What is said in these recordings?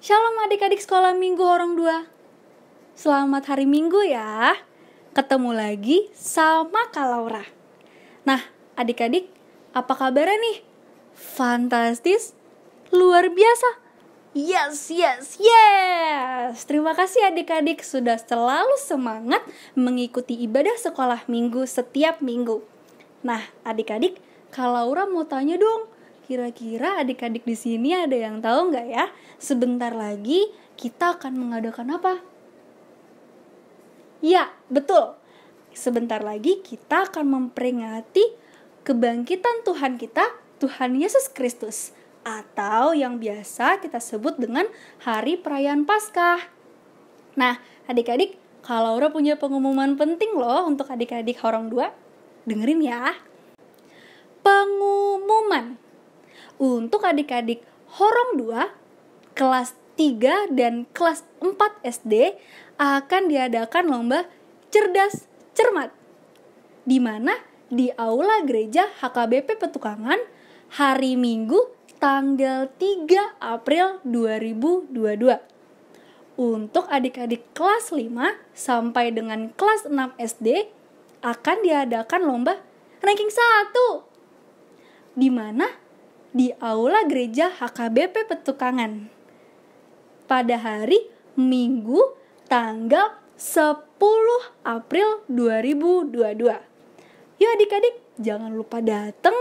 Shalom adik-adik sekolah minggu orang 2. Selamat hari Minggu ya. Ketemu lagi sama Kak Laura. Nah, adik-adik, apa kabarnya nih? Fantastis? Luar biasa? Yes. Terima kasih adik-adik sudah selalu semangat mengikuti ibadah sekolah minggu setiap minggu. Nah, adik-adik, Kak Laura mau tanya dong. Kira-kira adik-adik di sini ada yang tahu nggak ya? Sebentar lagi kita akan mengadakan apa? Ya, betul. Sebentar lagi kita akan memperingati kebangkitan Tuhan kita, Tuhan Yesus Kristus. Atau yang biasa kita sebut dengan Hari Perayaan Paskah. Nah, adik-adik, Kak Laura punya pengumuman penting loh untuk adik-adik orang 2. Dengerin ya. Pengumuman. Untuk adik-adik Horong 2, kelas 3 dan kelas 4 SD akan diadakan lomba cerdas cermat. Di mana di Aula Gereja HKBP Petukangan hari Minggu tanggal 3 April 2022. Untuk adik-adik kelas 5 sampai dengan kelas 6 SD akan diadakan lomba ranking 1. Di mana? Di Aula Gereja HKBP Petukangan pada hari Minggu tanggal 10 April 2022. Yuk adik-adik, jangan lupa datang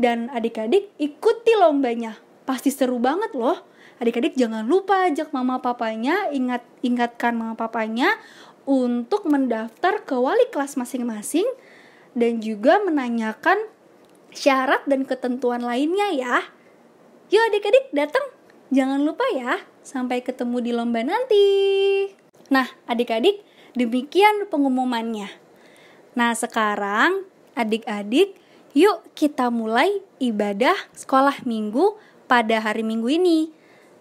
dan adik-adik ikuti lombanya. Pasti seru banget loh. Adik-adik jangan lupa ajak mama papanya, ingatkan mama papanya untuk mendaftar ke wali kelas masing-masing dan juga menanyakan syarat dan ketentuan lainnya ya. Yuk adik-adik datang. Jangan lupa ya. Sampai ketemu di lomba nanti. Nah adik-adik, demikian pengumumannya. Nah sekarang adik-adik, yuk kita mulai ibadah sekolah minggu pada hari Minggu ini.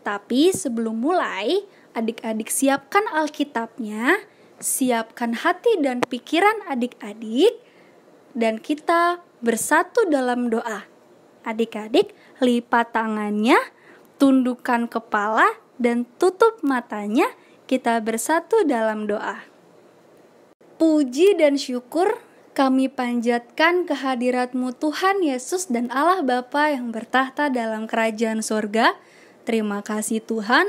Tapi sebelum mulai, adik-adik siapkan Alkitabnya, siapkan hati dan pikiran adik-adik, dan kita bersatu dalam doa. Adik-adik, lipat tangannya, tundukkan kepala, dan tutup matanya. Kita bersatu dalam doa. Puji dan syukur kami panjatkan kehadirat-Mu Tuhan Yesus dan Allah Bapa yang bertahta dalam kerajaan sorga. Terima kasih Tuhan,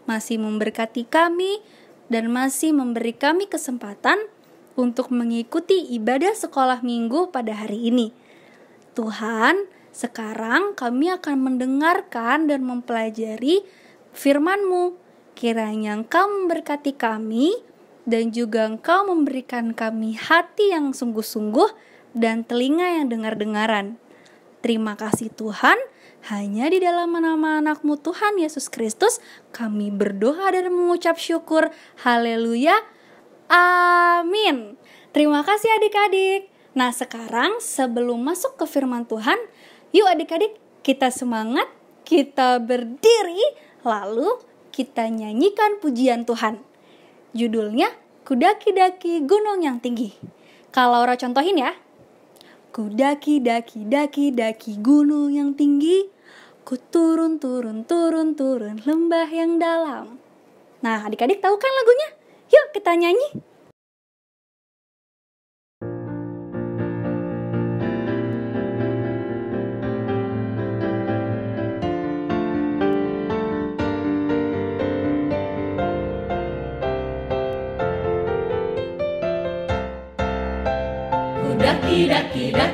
masih memberkati kami dan masih memberi kami kesempatan untuk mengikuti ibadah sekolah minggu pada hari ini. Tuhan, sekarang kami akan mendengarkan dan mempelajari firman-Mu. Kiranya Engkau memberkati kami dan juga Engkau memberikan kami hati yang sungguh-sungguh dan telinga yang dengar-dengaran. Terima kasih Tuhan, hanya di dalam nama anak-Mu Tuhan Yesus Kristus kami berdoa dan mengucap syukur. Haleluya. Amin. Terima kasih adik-adik. Nah sekarang sebelum masuk ke firman Tuhan, yuk adik-adik kita semangat, kita berdiri, lalu kita nyanyikan pujian Tuhan. Judulnya Kudaki-daki Gunung yang Tinggi. Kalau Laura contohin ya. Kudaki-daki gunung yang tinggi, ku turun lembah yang dalam. Nah adik-adik tahu kan lagunya? Yuk kita nyanyi.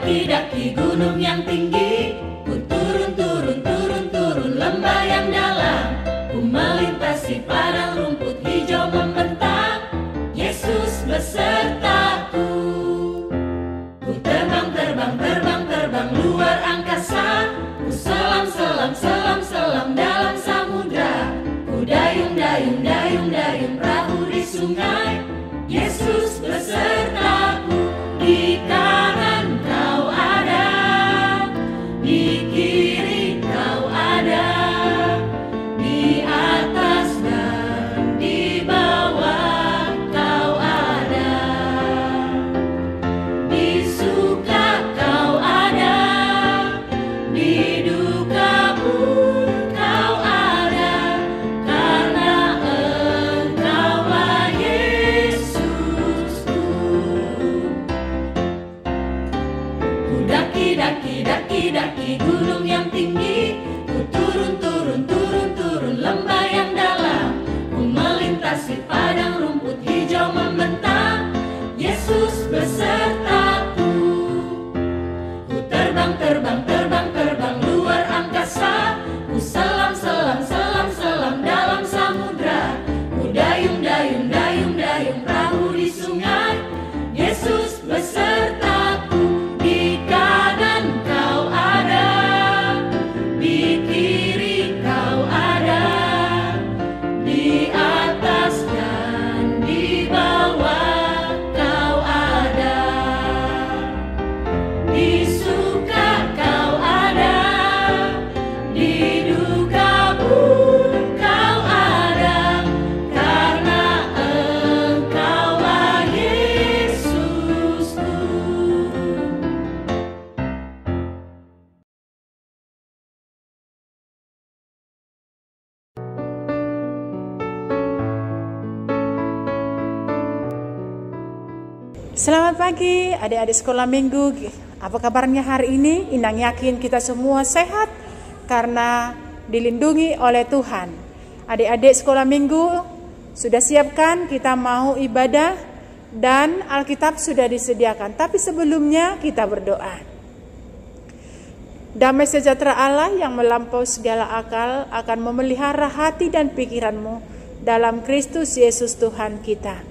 Daki gunung yang tinggi, ku turun lembah yang dalam, ku melintasi padang rumput hijau membentang, Yesus besertaku. Ku terbang luar angkasa, ku selam dalam samudra, ku dayung perahu di sungai, Yesus besertaku. Di kanan Kau ada, selam, selam, selam dalam samudra. Ku dayung, dayung, dayung, dayung perahu di sungai. Yesus besertaku, di kanan kau ada, di kiri kau ada, di atas dan di bawah kau ada, di suka kau ada, di duka pun kau ada, karena Engkaulah Yesusku. Selamat pagi adik-adik sekolah minggu. Apa kabarnya hari ini? Inang yakin kita semua sehat karena dilindungi oleh Tuhan. Adik-adik sekolah minggu sudah siapkan, kita mau ibadah dan Alkitab sudah disediakan. Tapi sebelumnya kita berdoa. Damai sejahtera Allah yang melampaui segala akal akan memelihara hati dan pikiranmu dalam Kristus Yesus Tuhan kita.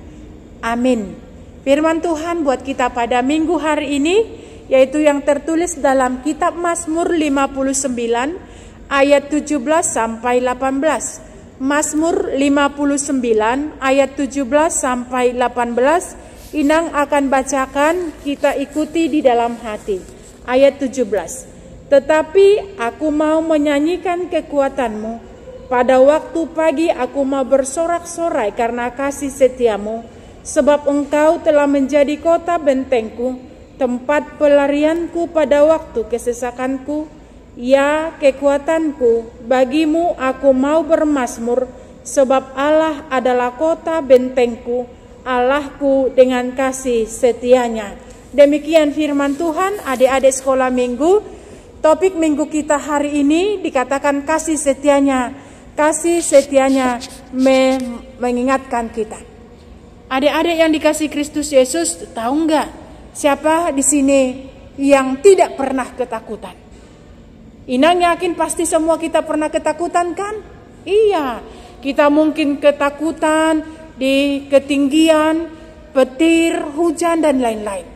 Amin. Firman Tuhan buat kita pada minggu hari ini, yaitu yang tertulis dalam kitab Mazmur 59 ayat 17 sampai 18. Mazmur 59 ayat 17 sampai 18. Inang akan bacakan, kita ikuti di dalam hati. Ayat 17. Tetapi aku mau menyanyikan kekuatanmu. Pada waktu pagi aku mau bersorak-sorai karena kasih setiamu. Sebab engkau telah menjadi kota bentengku, tempat pelarianku pada waktu kesesakanku. Ya kekuatanku, bagimu aku mau bermazmur, sebab Allah adalah kota bentengku, Allahku dengan kasih setianya. Demikian firman Tuhan. Adik-adik sekolah minggu, topik minggu kita hari ini dikatakan kasih setianya. Kasih setianya mengingatkan kita. Adik-adik yang dikasih Kristus Yesus, tahu enggak siapa di sini yang tidak pernah ketakutan? Inang yakin pasti semua kita pernah ketakutan kan? Iya, kita mungkin ketakutan di ketinggian, petir, hujan dan lain-lain.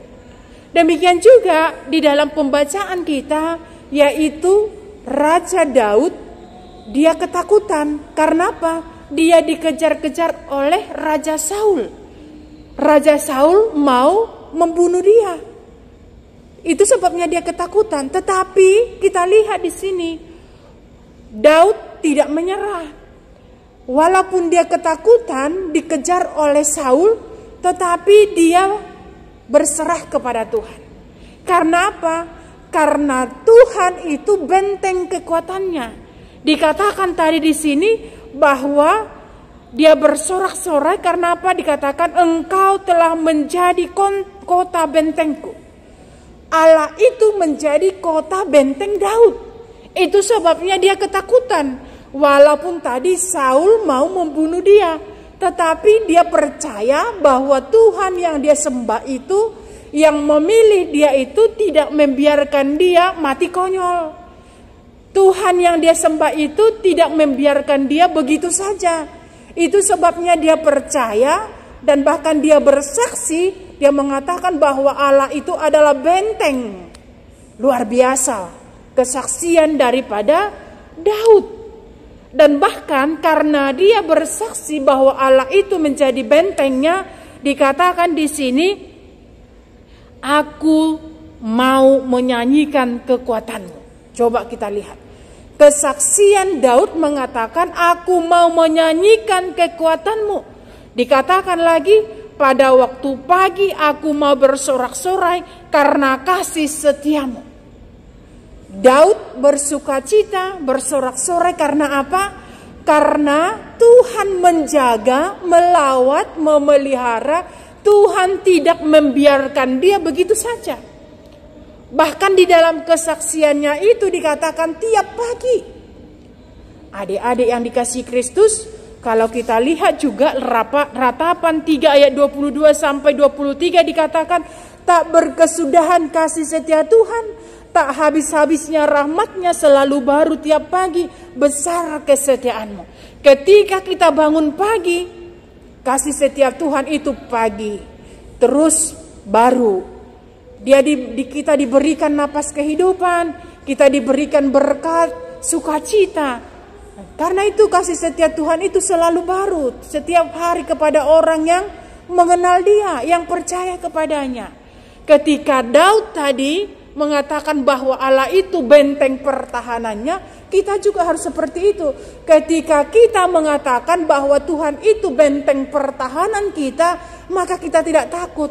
Demikian juga di dalam pembacaan kita, yaitu Raja Daud, dia ketakutan. Karena apa? Dia dikejar-kejar oleh Raja Saul. Raja Saul mau membunuh dia. Itu sebabnya dia ketakutan. Tetapi kita lihat di sini, Daud tidak menyerah. Walaupun dia ketakutan, dikejar oleh Saul, tetapi dia berserah kepada Tuhan. Karena apa? Karena Tuhan itu benteng kekuatannya. Dikatakan tadi di sini bahwa dia bersorak-sorai karena apa? Dikatakan engkau telah menjadi kota bentengku. Allah itu menjadi kota benteng Daud. Itu sebabnya dia ketakutan. Walaupun tadi Saul mau membunuh dia, tetapi dia percaya bahwa Tuhan yang dia sembah itu, yang memilih dia itu, tidak membiarkan dia mati konyol. Tuhan yang dia sembah itu tidak membiarkan dia begitu saja. Itu sebabnya dia percaya dan bahkan dia bersaksi. Dia mengatakan bahwa Allah itu adalah benteng. Luar biasa kesaksian daripada Daud. Dan bahkan karena dia bersaksi bahwa Allah itu menjadi bentengnya, dikatakan di sini, aku mau menyanyikan kekuatanmu. Coba kita lihat. Kesaksian Daud mengatakan, aku mau menyanyikan kekuatanmu. Dikatakan lagi, pada waktu pagi aku mau bersorak-sorai karena kasih setiamu. Daud bersukacita, bersorak-sorai karena apa? Karena Tuhan menjaga, melawat, memelihara. Tuhan tidak membiarkan dia begitu saja. Bahkan di dalam kesaksiannya itu dikatakan tiap pagi. Adik-adik yang dikasihi Kristus, kalau kita lihat juga ratapan 3 ayat 22 sampai 23 dikatakan, tak berkesudahan kasih setia Tuhan, tak habis-habisnya rahmat-Nya selalu baru tiap pagi, besar kesetiaan-Mu. Ketika kita bangun pagi, kasih setia Tuhan itu pagi, terus baru. Kita diberikan napas kehidupan, kita diberikan berkat, sukacita. Karena itu kasih setia Tuhan itu selalu baru setiap hari kepada orang yang mengenal Dia, yang percaya kepadanya. Ketika Daud tadi mengatakan bahwa Allah itu benteng pertahanannya, kita juga harus seperti itu. Ketika kita mengatakan bahwa Tuhan itu benteng pertahanan kita, maka kita tidak takut.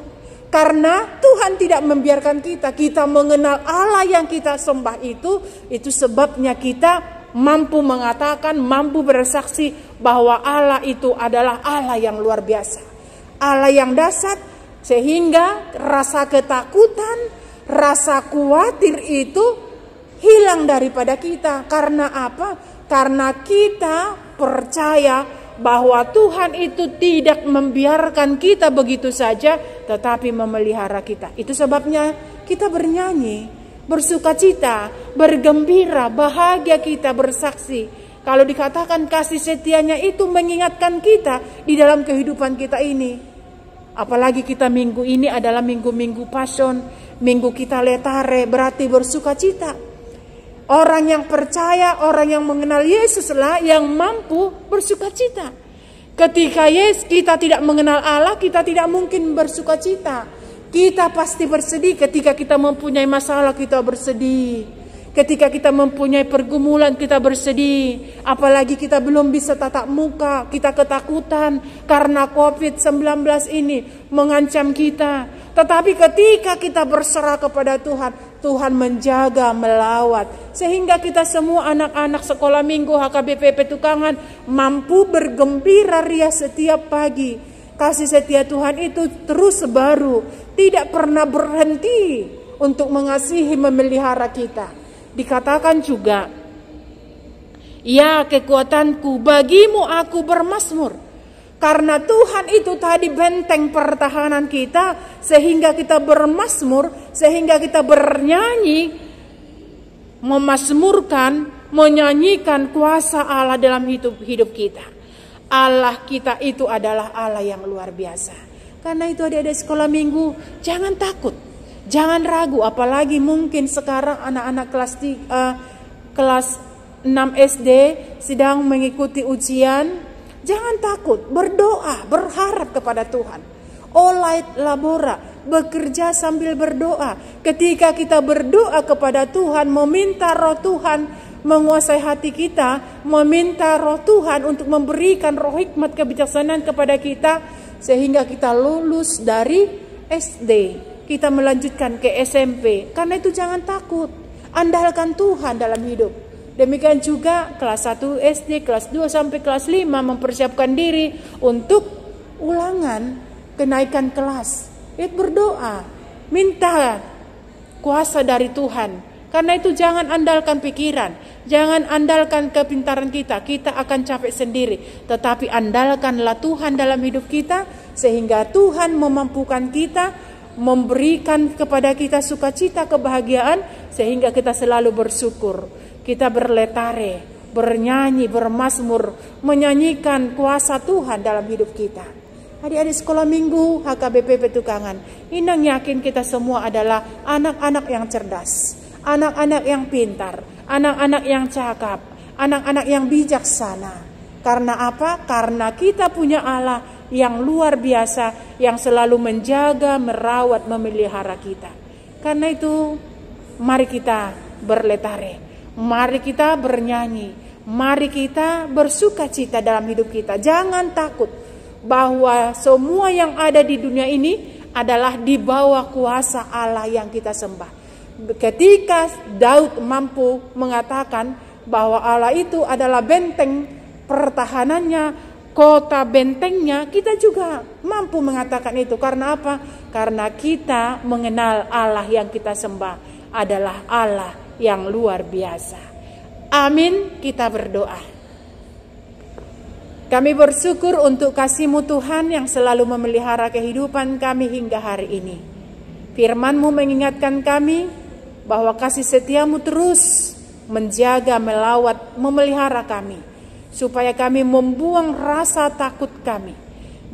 Karena Tuhan tidak membiarkan kita mengenal Allah yang kita sembah itu sebabnya kita mampu mengatakan, mampu bersaksi bahwa Allah itu adalah Allah yang luar biasa. Allah yang dahsyat, sehingga rasa ketakutan, rasa khawatir itu hilang daripada kita. Karena apa? Karena kita percaya bahwa Tuhan itu tidak membiarkan kita begitu saja, tetapi memelihara kita. Itu sebabnya kita bernyanyi, bersukacita, bergembira, bahagia kita bersaksi. Kalau dikatakan kasih setianya itu mengingatkan kita di dalam kehidupan kita ini. Apalagi kita minggu ini adalah minggu-minggu Passion, minggu kita letare, berarti bersukacita. Orang yang percaya, orang yang mengenal Yesus lah yang mampu bersukacita. Ketika kita tidak mengenal Allah, kita tidak mungkin bersukacita. Kita pasti bersedih. Ketika kita mempunyai masalah, kita bersedih. Ketika kita mempunyai pergumulan, kita bersedih. Apalagi kita belum bisa tatap muka, kita ketakutan karena COVID-19 ini mengancam kita. Tetapi ketika kita berserah kepada Tuhan, Tuhan menjaga, melawat. Sehingga kita semua anak-anak sekolah minggu HKBP Petukangan mampu bergembira ria setiap pagi. Kasih setia Tuhan itu terus baru, tidak pernah berhenti untuk mengasihi, memelihara kita. Dikatakan juga, ya kekuatanku, bagimu aku bermazmur. Karena Tuhan itu tadi benteng pertahanan kita, sehingga kita bermazmur, sehingga kita bernyanyi, memazmurkan, menyanyikan kuasa Allah dalam hidup kita. Allah kita itu adalah Allah yang luar biasa. Karena itu adik-adik sekolah minggu, jangan takut. Jangan ragu, apalagi mungkin sekarang anak-anak kelas 6 SD sedang mengikuti ujian. Jangan takut, berdoa, berharap kepada Tuhan. Olait labora, bekerja sambil berdoa. Ketika kita berdoa kepada Tuhan, meminta roh Tuhan menguasai hati kita, meminta roh Tuhan untuk memberikan roh hikmat kebijaksanaan kepada kita, sehingga kita lulus dari SD. Kita melanjutkan ke SMP. Karena itu jangan takut. Andalkan Tuhan dalam hidup. Demikian juga kelas 1 SD, kelas 2 sampai kelas 5 mempersiapkan diri untuk ulangan kenaikan kelas. Berdoa, minta kuasa dari Tuhan. Karena itu jangan andalkan pikiran, jangan andalkan kepintaran kita. Kita akan capek sendiri. Tetapi andalkanlah Tuhan dalam hidup kita, sehingga Tuhan memampukan kita, memberikan kepada kita sukacita, kebahagiaan, sehingga kita selalu bersyukur. Kita berletare, bernyanyi, bermazmur, menyanyikan kuasa Tuhan dalam hidup kita. Adik-adik sekolah minggu HKBP Petukangan, Inang yakin kita semua adalah anak-anak yang cerdas, anak-anak yang pintar, anak-anak yang cakap, anak-anak yang bijaksana. Karena apa? Karena kita punya Allah yang luar biasa, yang selalu menjaga, merawat, memelihara kita. Karena itu, mari kita berletare, mari kita bernyanyi, mari kita bersukacita dalam hidup kita. Jangan takut bahwa semua yang ada di dunia ini adalah di bawah kuasa Allah yang kita sembah. Ketika Daud mampu mengatakan bahwa Allah itu adalah benteng pertahanannya, kota bentengnya, kita juga mampu mengatakan itu. Karena apa? Karena kita mengenal Allah yang kita sembah adalah Allah yang luar biasa. Amin, kita berdoa. Kami bersyukur untuk kasih-Mu Tuhan yang selalu memelihara kehidupan kami hingga hari ini. Firman-Mu mengingatkan kami bahwa kasih setiamu terus menjaga, melawat, memelihara kami, supaya kami membuang rasa takut kami.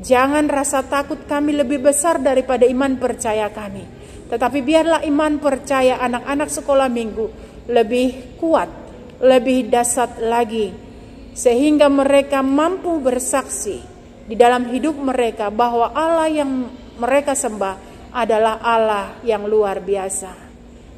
Jangan rasa takut kami lebih besar daripada iman percaya kami, tetapi biarlah iman percaya anak-anak sekolah minggu lebih kuat, lebih dahsyat lagi, sehingga mereka mampu bersaksi di dalam hidup mereka bahwa Allah yang mereka sembah adalah Allah yang luar biasa.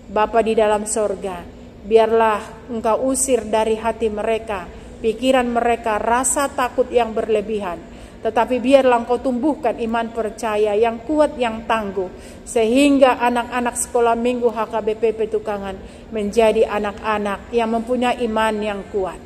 Bapa di dalam sorga, biarlah Engkau usir dari hati mereka, pikiran mereka, rasa takut yang berlebihan. Tetapi biarlah Engkau tumbuhkan iman percaya yang kuat, yang tangguh, sehingga anak-anak sekolah minggu HKBP Petukangan menjadi anak-anak yang mempunyai iman yang kuat.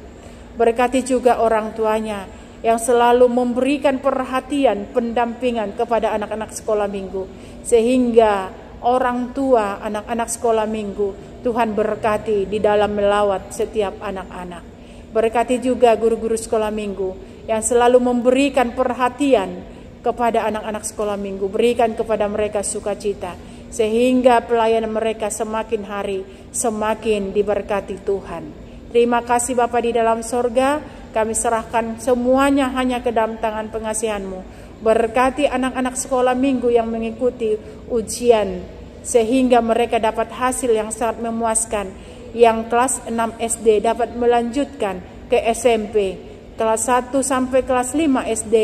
Berkati juga orang tuanya yang selalu memberikan perhatian, pendampingan kepada anak-anak sekolah minggu, sehingga orang tua anak-anak sekolah minggu Tuhan berkati di dalam melawat setiap anak-anak. Berkati juga guru-guru sekolah minggu yang selalu memberikan perhatian kepada anak-anak sekolah minggu, berikan kepada mereka sukacita, sehingga pelayanan mereka semakin hari semakin diberkati Tuhan. Terima kasih Bapa di dalam sorga, kami serahkan semuanya hanya ke dalam tangan pengasihan-Mu. Berkati anak-anak sekolah minggu yang mengikuti ujian, sehingga mereka dapat hasil yang sangat memuaskan. Yang kelas 6 SD dapat melanjutkan ke SMP, kelas 1 sampai kelas 5 SD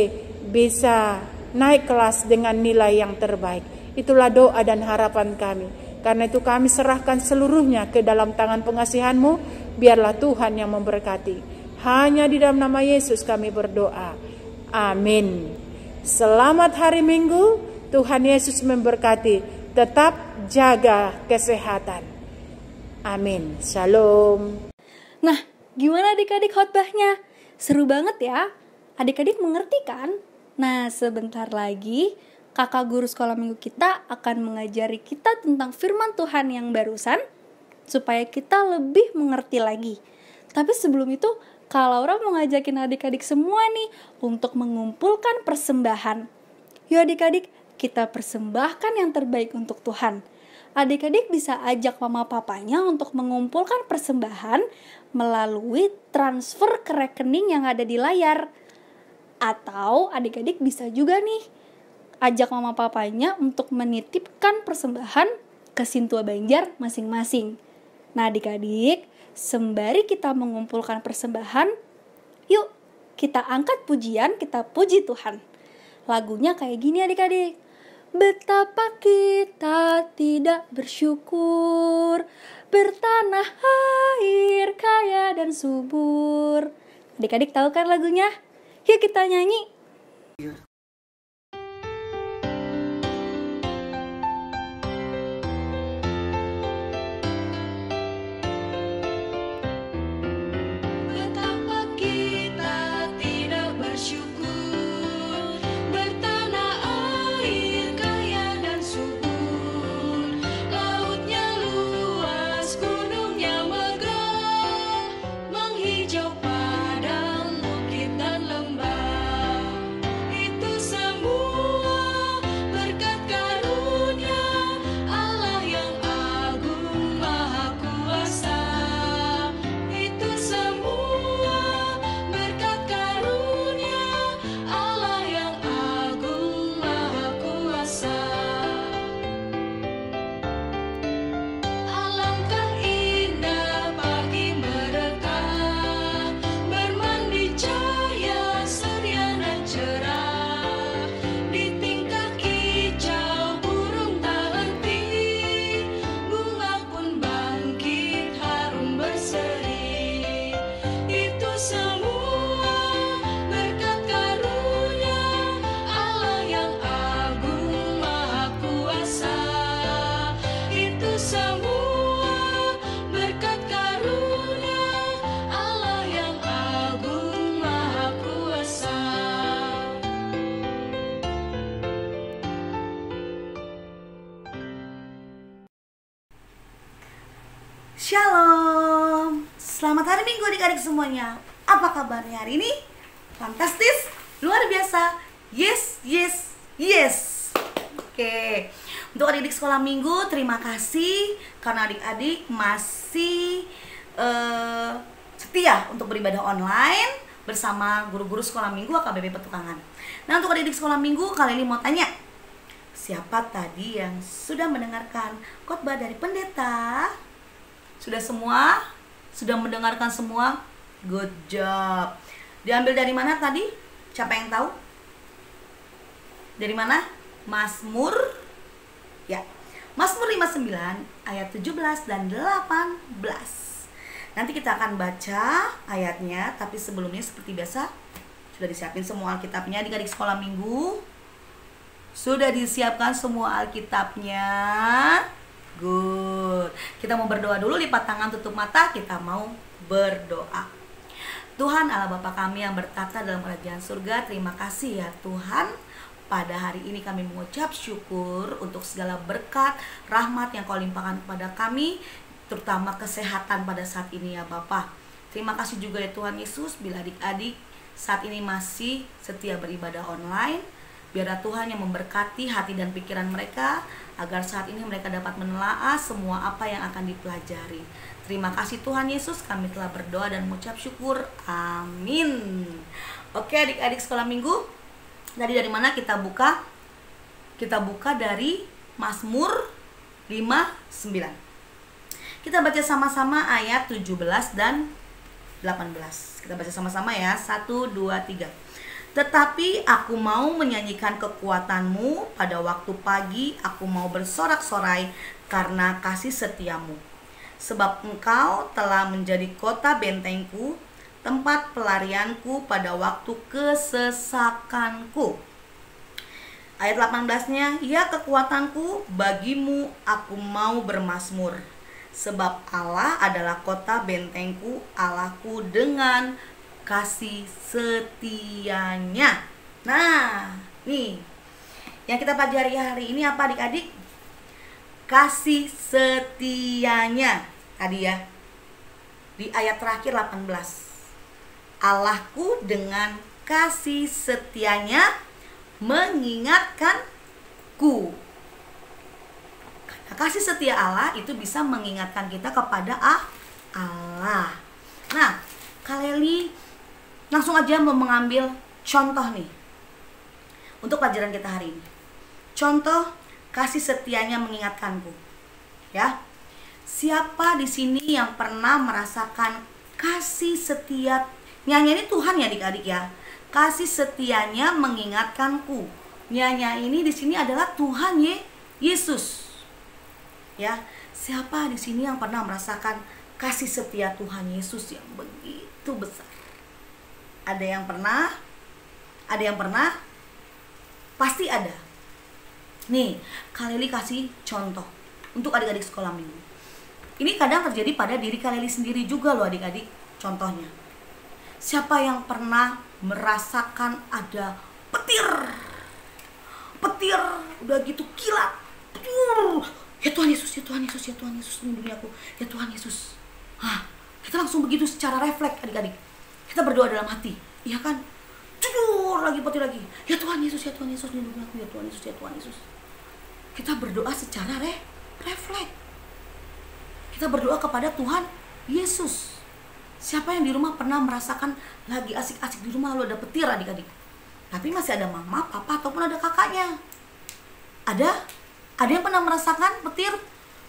bisa naik kelas dengan nilai yang terbaik. Itulah doa dan harapan kami. Karena itu kami serahkan seluruhnya ke dalam tangan pengasihan-Mu. Biarlah Tuhan yang memberkati. Hanya di dalam nama Yesus kami berdoa. Amin. Selamat hari Minggu, Tuhan Yesus memberkati. Tetap jaga kesehatan. Amin. Shalom. Nah, gimana adik-adik khotbahnya? Seru banget ya? Adik-adik mengerti kan? Nah, sebentar lagi kakak guru sekolah minggu kita akan mengajari kita tentang firman Tuhan yang barusan, supaya kita lebih mengerti lagi. Tapi sebelum itu, Kak Laura mau ngajakin adik-adik semua nih untuk mengumpulkan persembahan. Yuk adik-adik, kita persembahkan yang terbaik untuk Tuhan. Adik-adik bisa ajak mama papanya untuk mengumpulkan persembahan melalui transfer ke rekening yang ada di layar. Atau adik-adik bisa juga nih ajak mama papanya untuk menitipkan persembahan ke Sintua Banjar masing-masing. Nah adik-adik, sembari kita mengumpulkan persembahan, yuk kita angkat pujian, kita puji Tuhan. Lagunya kayak gini adik-adik. Betapa kita tidak bersyukur, bertanah air kaya dan subur. Adik-adik tahu kan lagunya? Yuk kita nyanyi. Shalom, selamat hari Minggu adik-adik semuanya. Apa kabarnya hari ini? Fantastis, luar biasa, yes, yes, yes. Oke, Untuk adik-adik sekolah minggu, terima kasih karena adik-adik masih setia untuk beribadah online bersama guru-guru sekolah minggu AKBP Petukangan. Nah, untuk adik-adik sekolah minggu, kali ini mau tanya, siapa tadi yang sudah mendengarkan khotbah dari pendeta? Sudah semua? Sudah mendengarkan semua? Good job. Diambil dari mana tadi? Siapa yang tahu? Dari mana? Mazmur. Ya. Mazmur 59 ayat 17 dan 18. Nanti kita akan baca ayatnya, tapi sebelumnya seperti biasa sudah disiapin semua Alkitabnya. Adik-adik sekolah minggu, sudah disiapkan semua Alkitabnya? Good. Kita mau berdoa dulu, lipat tangan, tutup mata, kita mau berdoa. Tuhan Allah Bapa kami yang bertata dalam kerajaan surga, terima kasih ya Tuhan. Pada hari ini kami mengucap syukur untuk segala berkat, rahmat yang Kau limpahkan kepada kami, terutama kesehatan pada saat ini ya Bapa. Terima kasih juga ya Tuhan Yesus, bila adik-adik saat ini masih setia beribadah online, biarlah Tuhan yang memberkati hati dan pikiran mereka, agar saat ini mereka dapat menelaah semua apa yang akan dipelajari. Terima kasih Tuhan Yesus, kami telah berdoa dan mengucap syukur. Amin. Oke adik-adik sekolah minggu, tadi dari mana kita buka? Kita buka dari Mazmur 59. Kita baca sama-sama ayat 17 dan 18. Kita baca sama-sama ya. 1, 2, 3. Tetapi aku mau menyanyikan kekuatanmu pada waktu pagi, aku mau bersorak-sorai karena kasih setiamu. Sebab engkau telah menjadi kota bentengku, tempat pelarianku pada waktu kesesakanku. Ayat 18-nya, ya kekuatanku, bagimu aku mau bermazmur. Sebab Allah adalah kota bentengku, Allahku dengan kasih setianya. Nah, nih yang kita pelajari hari ini apa adik-adik? Kasih setianya. Tadi ya, di ayat terakhir 18. Allahku dengan kasih setianya mengingatkanku. Kasih setia Allah itu bisa mengingatkan kita kepada Allah. Nah, Kaleli langsung aja mau mengambil contoh nih untuk pelajaran kita hari ini. Contoh kasih setianya mengingatkanku. Ya. Siapa di sini yang pernah merasakan kasih setia? Nyanya ini Tuhan ya adik-adik ya. Kasih setianya mengingatkanku. Nyanya ini di sini adalah Tuhan Yesus. Ya, siapa di sini yang pernah merasakan kasih setia Tuhan Yesus yang begitu besar? Ada yang pernah? Ada yang pernah? Pasti ada. Nih, Kaleli kasih contoh untuk adik-adik sekolah minggu. Ini kadang terjadi pada diri Kaleli sendiri juga loh adik-adik. Contohnya, siapa yang pernah merasakan ada petir udah gitu kilat, ya Tuhan Yesus, ya Tuhan Yesus, ya Tuhan Yesus, lindungi aku, ya Tuhan Yesus. Kita langsung begitu secara refleks adik-adik. Kita berdoa dalam hati, iya kan? Cudur lagi, petir lagi, ya Tuhan Yesus, ya Tuhan Yesus, lindungi aku, ya Tuhan Yesus, ya Tuhan Yesus. Kita berdoa secara refleks. Kita berdoa kepada Tuhan Yesus. Siapa yang di rumah pernah merasakan lagi asik-asik di rumah lalu ada petir adik-adik, tapi masih ada mama, papa, ataupun ada kakaknya? Ada yang pernah merasakan petir,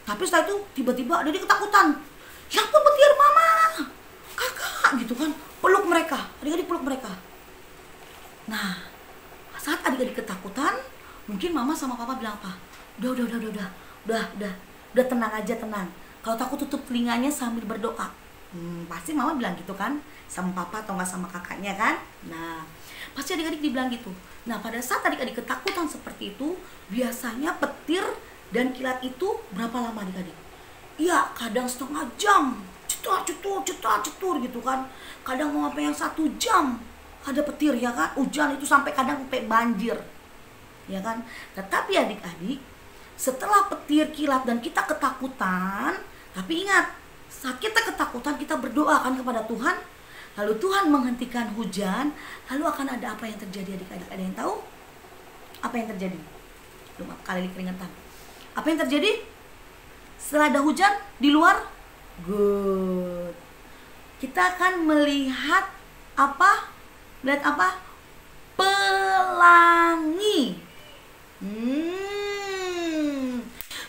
tapi setelah itu tiba-tiba ada ketakutan. Ya ampun, petir mama, kakak gitu kan. Peluk mereka, adik-adik peluk mereka. Nah, saat adik-adik ketakutan, mungkin mama sama papa bilang apa? Udah tenang aja, tenang. Kalau takut tutup telinganya sambil berdoa. Pasti mama bilang gitu kan, sama papa atau nggak sama kakaknya kan. Nah, pasti adik-adik dibilang gitu. Nah, pada saat adik-adik ketakutan seperti itu, biasanya petir dan kilat itu berapa lama adik-adik? Iya, kadang setengah jam, cetar gitu kan. Kadang mau sampai yang 1 jam ada petir ya kan. Hujan itu sampai kadang sampai banjir, ya kan. Tetapi adik-adik, setelah petir, kilat dan kita ketakutan, tapi ingat, saat kita ketakutan kita berdoa kan kepada Tuhan, lalu Tuhan menghentikan hujan, lalu akan ada apa yang terjadi adik-adik? Ada yang tahu apa yang terjadi? Cuma kali keringetan. Apa yang terjadi? Setelah ada hujan di luar, good. Kita akan melihat apa? Melihat apa? Pelangi.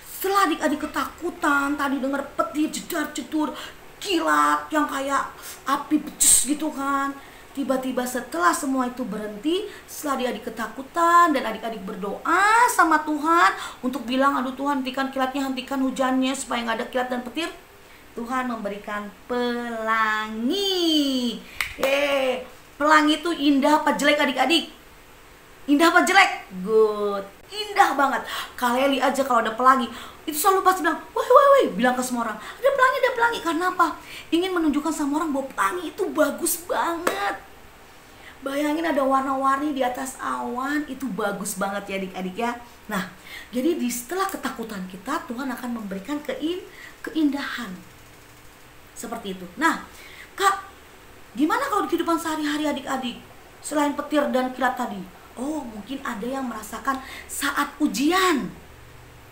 Setelah adik-adik ketakutan, tadi dengar petir, jedar-jedur, kilat yang kayak api becus gitu kan. Tiba-tiba setelah semua itu berhenti, setelah adik-adik ketakutan dan adik-adik berdoa sama Tuhan untuk bilang, aduh Tuhan, hentikan kilatnya, hentikan hujannya supaya nggak ada kilat dan petir, Tuhan memberikan pelangi. Pelangi itu indah apa jelek adik-adik? Indah apa jelek? Good. Indah banget. Kalian lihat aja kalau ada pelangi, itu selalu pasti bilang, woi, bilang ke semua orang, ada pelangi, ada pelangi. Karena apa? Ingin menunjukkan sama orang bahwa pelangi itu bagus banget. Bayangin ada warna-warni di atas awan, itu bagus banget ya adik-adik ya. Nah, jadi setelah ketakutan kita, Tuhan akan memberikan keindahan. Seperti itu. Nah, Kak, gimana kalau di kehidupan sehari-hari adik-adik? Selain petir dan kilat tadi, oh mungkin ada yang merasakan saat ujian.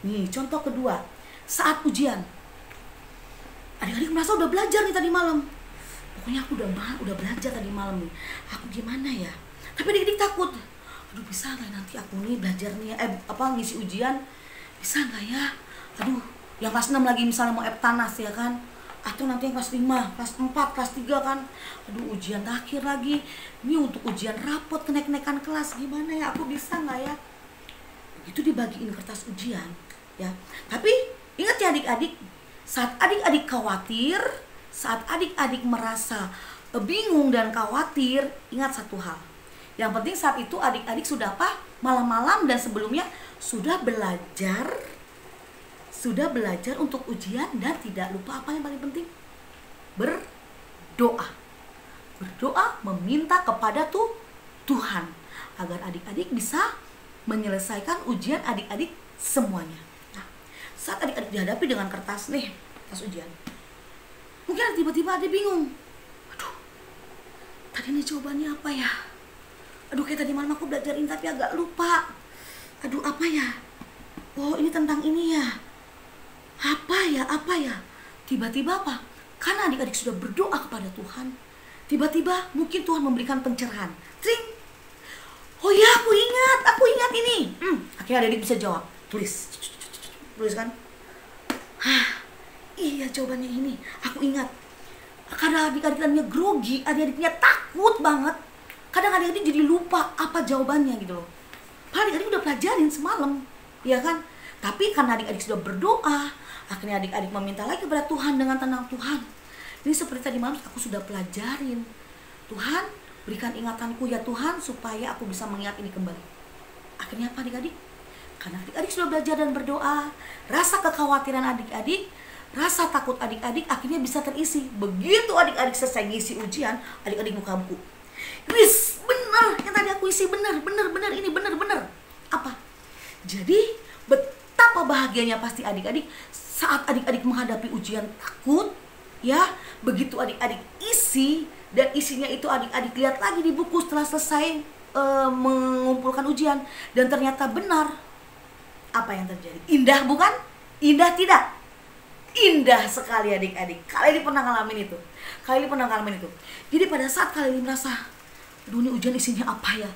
Nih, contoh kedua, saat ujian. Adik-adik merasa udah belajar nih tadi malam. Pokoknya aku udah belajar tadi malam nih. Aku gimana ya? Tapi adik-adik takut. Aduh, bisa nggak nanti aku nih belajar nih, ngisi ujian? Bisa nggak ya? Aduh, yang kelas 6 lagi misalnya mau Eptanas ya kan? Atau nanti yang kelas 5, kelas 4, kelas 3 kan? Aduh, ujian terakhir lagi. Ini untuk ujian rapot, kenaik-kenaikan kelas. Gimana ya? Aku bisa nggak ya? Begitu dibagiin kertas ujian ya. Tapi ingat ya adik-adik, saat adik-adik khawatir, saat adik-adik merasa bingung dan khawatir, ingat satu hal. Yang penting saat itu adik-adik sudah apa? Malam-malam dan sebelumnya sudah belajar untuk ujian, dan tidak lupa apa yang paling penting? Berdoa. Berdoa meminta kepada Tuhan agar adik-adik bisa menyelesaikan ujian adik-adik semuanya. Nah, saat adik-adik dihadapi dengan kertas ujian, mungkin tiba-tiba ada bingung. Aduh, tadi ini jawabannya apa ya? Aduh, kayak tadi malam aku belajarin tapi agak lupa. Aduh, apa ya? Oh, ini tentang ini ya. Apa ya? Tiba-tiba apa? Karena adik-adik sudah berdoa kepada Tuhan, tiba-tiba mungkin Tuhan memberikan pencerahan. Tring. Oh ya, aku ingat ini. Akhirnya adik-adik bisa jawab. Tulis kan? Iya, jawabannya ini. Aku ingat. Karena adik-adiknya grogi, adik-adiknya takut banget. Kadang adik-adik jadi lupa apa jawabannya gitu loh. Padahal adik-adik udah pelajarin semalam, ya kan? Tapi karena adik-adik sudah berdoa, akhirnya adik-adik meminta lagi kepada Tuhan dengan tenang. Tuhan, ini seperti tadi malam aku sudah pelajarin. Tuhan, berikan ingatanku ya Tuhan, supaya aku bisa mengingat ini kembali. Akhirnya apa adik-adik? Karena adik-adik sudah belajar dan berdoa, rasa kekhawatiran adik-adik, rasa takut adik-adik akhirnya bisa terisi. Begitu adik-adik selesai ngisi ujian, adik-adik buka buku. Wis, bener yang tadi aku isi, bener, ini bener. Apa? Jadi betapa bahagianya pasti adik-adik saat adik-adik menghadapi ujian takut, ya. Begitu adik-adik isi, dan isinya itu adik-adik lihat lagi di buku setelah selesai mengumpulkan ujian, dan ternyata benar. Apa yang terjadi? Indah bukan? Indah tidak? Indah sekali adik-adik. Kalian pernah ngalamin itu? Jadi pada saat kalian merasa, aduh ini ujian isinya apa ya?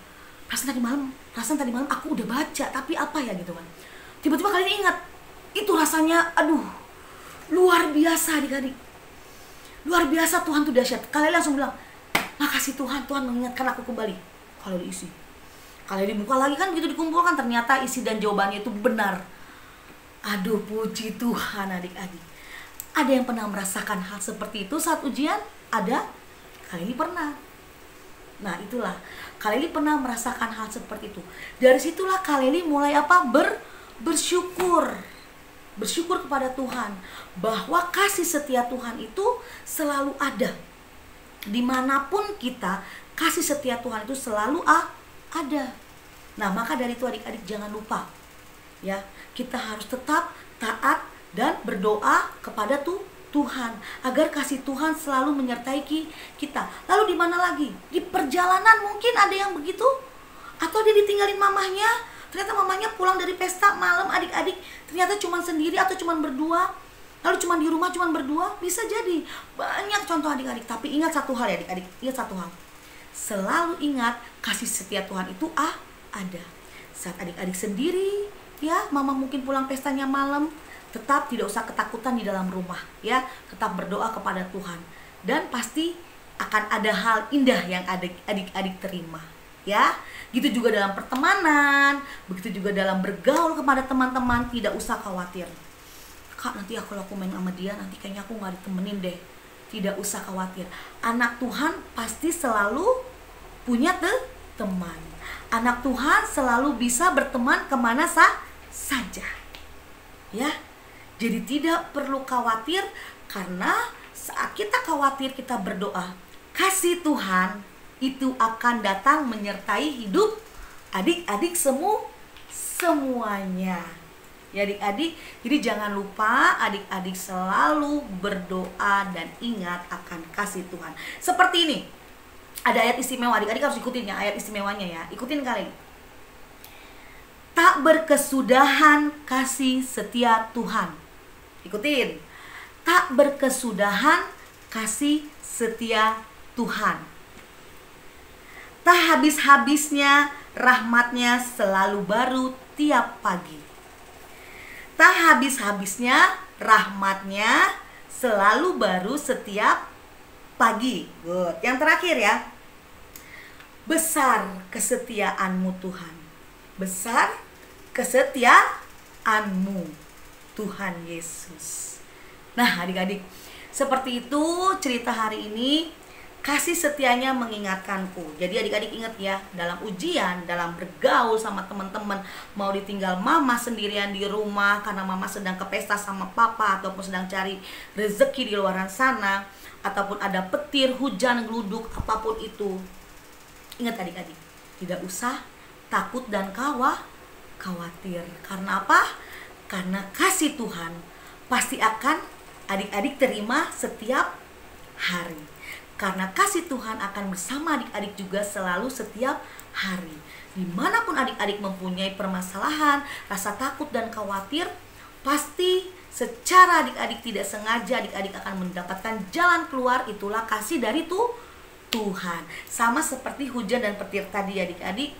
Perasaan tadi malam aku udah baca, tapi apa ya gitu kan? Tiba-tiba kalian ingat, itu rasanya, aduh, luar biasa adik-adik. Luar biasa, Tuhan tuh dahsyat. Kalian langsung bilang, makasih Tuhan mengingatkan aku kembali. Kalau diisi, kalau dibuka lagi kan begitu dikumpulkan, ternyata isi dan jawabannya itu benar. Aduh, puji Tuhan adik-adik. Ada yang pernah merasakan hal seperti itu saat ujian? Ada? Kalian pernah. Nah itulah, kalian pernah merasakan hal seperti itu. Dari situlah kalian mulai apa? Bersyukur kepada Tuhan bahwa kasih setia Tuhan itu selalu ada. Dimanapun kita, kasih setia Tuhan itu selalu ada. Nah maka dari itu adik-adik jangan lupa, ya, kita harus tetap taat dan berdoa kepada Tuhan agar kasih Tuhan selalu menyertai kita. Lalu di mana lagi? Di perjalanan mungkin ada yang begitu, atau dia ditinggalin mamahnya, Ternyata mamanya pulang dari pesta malam, adik-adik ternyata cuma sendiri atau cuma berdua, lalu cuma di rumah cuma berdua. Bisa jadi banyak contoh adik-adik. Tapi ingat satu hal ya adik-adik, ingat satu hal, selalu ingat kasih setia Tuhan itu ada. Saat adik-adik sendiri ya, mama mungkin pulang pestanya malam, tetap tidak usah ketakutan di dalam rumah ya, tetap berdoa kepada Tuhan, dan pasti akan ada hal indah yang adik-adik terima ya. Gitu juga dalam pertemanan, begitu juga dalam bergaul kepada teman-teman. Tidak usah khawatir, Kak nanti kalau aku main sama dia nanti kayaknya aku gak ditemenin deh. Tidak usah khawatir, anak Tuhan pasti selalu punya teman. Anak Tuhan selalu bisa berteman kemana saja ya. Jadi tidak perlu khawatir, karena saat kita khawatir kita berdoa, kasih Tuhan itu akan datang menyertai hidup adik-adik semuanya ya adik-adik. Jadi jangan lupa adik-adik selalu berdoa dan ingat akan kasih Tuhan. Seperti ini, ada ayat istimewa, adik-adik harus ikutin ya ayat istimewanya ya. Ikutin kali. Tak berkesudahan kasih setia Tuhan. Ikutin. Tak berkesudahan kasih setia Tuhan. Tak habis-habisnya rahmatnya selalu baru tiap pagi. Tak habis-habisnya rahmatnya selalu baru setiap pagi. Good. Yang terakhir ya, besar kesetiaanmu Tuhan. Besar kesetiaanmu Tuhan Yesus. Nah adik-adik, seperti itu cerita hari ini. Kasih setianya mengingatkanku. Jadi adik-adik ingat ya, dalam ujian, dalam bergaul sama teman-teman, mau ditinggal mama sendirian di rumah karena mama sedang ke pesta sama papa, ataupun sedang cari rezeki di luaran sana, ataupun ada petir, hujan, geluduk, apapun itu. Ingat adik-adik, tidak usah takut dan khawatir. Karena apa? Karena kasih Tuhan pasti akan adik-adik terima setiap hari. Karena kasih Tuhan akan bersama adik-adik juga selalu setiap hari. Dimanapun adik-adik mempunyai permasalahan, rasa takut dan khawatir, pasti secara adik-adik tidak sengaja adik-adik akan mendapatkan jalan keluar. Itulah kasih dari Tuhan. Sama seperti hujan dan petir tadi adik-adik.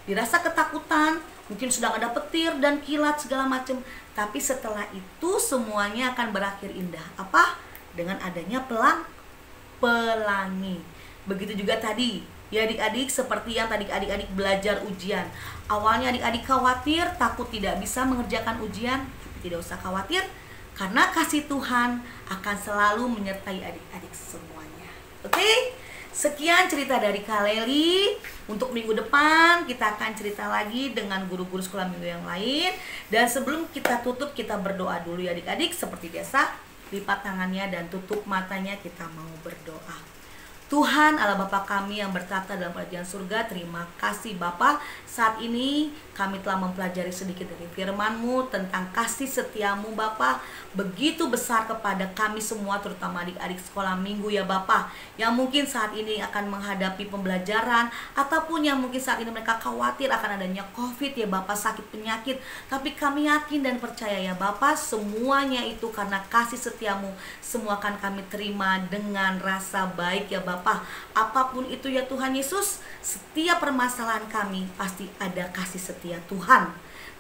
Dirasa ketakutan, mungkin sedang ada petir dan kilat segala macam, tapi setelah itu semuanya akan berakhir indah. Apa? Dengan adanya pelangi. Begitu juga tadi ya adik-adik, seperti yang tadi adik-adik belajar ujian. Awalnya adik-adik khawatir, takut tidak bisa mengerjakan ujian. Tidak usah khawatir, karena kasih Tuhan akan selalu menyertai adik-adik semuanya. Oke? Sekian cerita dari Kak Leli. Untuk minggu depan kita akan cerita lagi dengan guru-guru sekolah minggu yang lain. Dan sebelum kita tutup, kita berdoa dulu ya adik-adik. Seperti biasa, lipat tangannya dan tutup matanya, kita mau berdoa. Tuhan Allah Bapa kami yang bertata dalam kerajaan surga, terima kasih Bapa. Saat ini kami telah mempelajari sedikit dari firman-Mu tentang kasih setiamu Bapa, begitu besar kepada kami semua, terutama adik-adik sekolah minggu ya Bapa, yang mungkin saat ini akan menghadapi pembelajaran, ataupun yang mungkin saat ini mereka khawatir akan adanya COVID ya Bapa, sakit penyakit. Tapi kami yakin dan percaya ya Bapa, semuanya itu karena kasih setiamu, semua akan kami terima dengan rasa baik ya Bapa. Apapun itu ya Tuhan Yesus, setiap permasalahan kami pasti ada kasih setia Tuhan.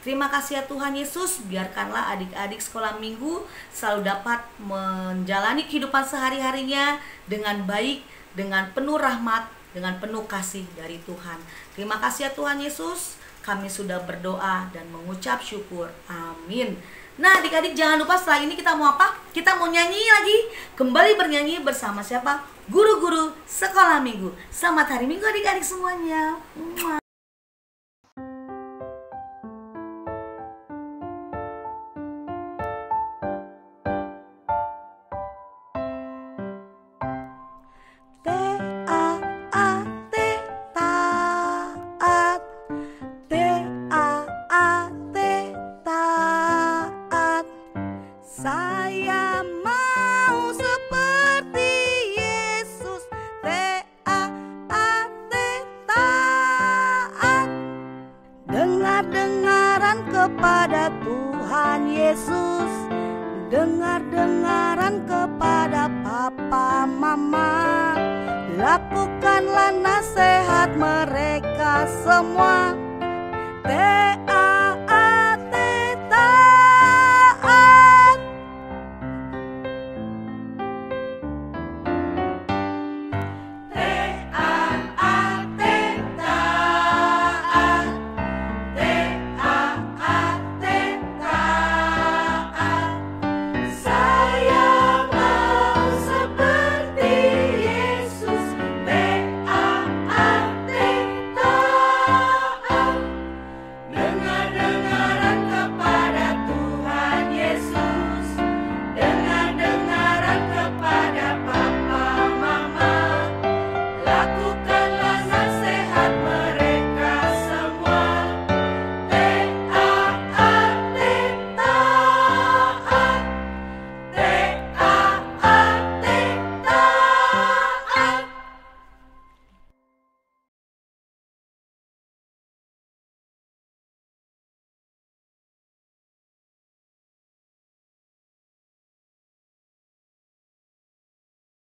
Terima kasih ya Tuhan Yesus, biarkanlah adik-adik sekolah minggu selalu dapat menjalani kehidupan sehari-harinya dengan baik, dengan penuh rahmat, dengan penuh kasih dari Tuhan. Terima kasih ya Tuhan Yesus, kami sudah berdoa dan mengucap syukur. Amin. Nah adik-adik jangan lupa setelah ini kita mau apa? Kita mau nyanyi lagi. Kembali bernyanyi bersama siapa? Guru-guru sekolah minggu. Selamat hari Minggu adik-adik semuanya. Saya mau seperti Yesus, T-A-A-T, taat. kepada Tuhan Yesus, dengar-dengaran kepada papa mama, lakukanlah nasihat mereka semua.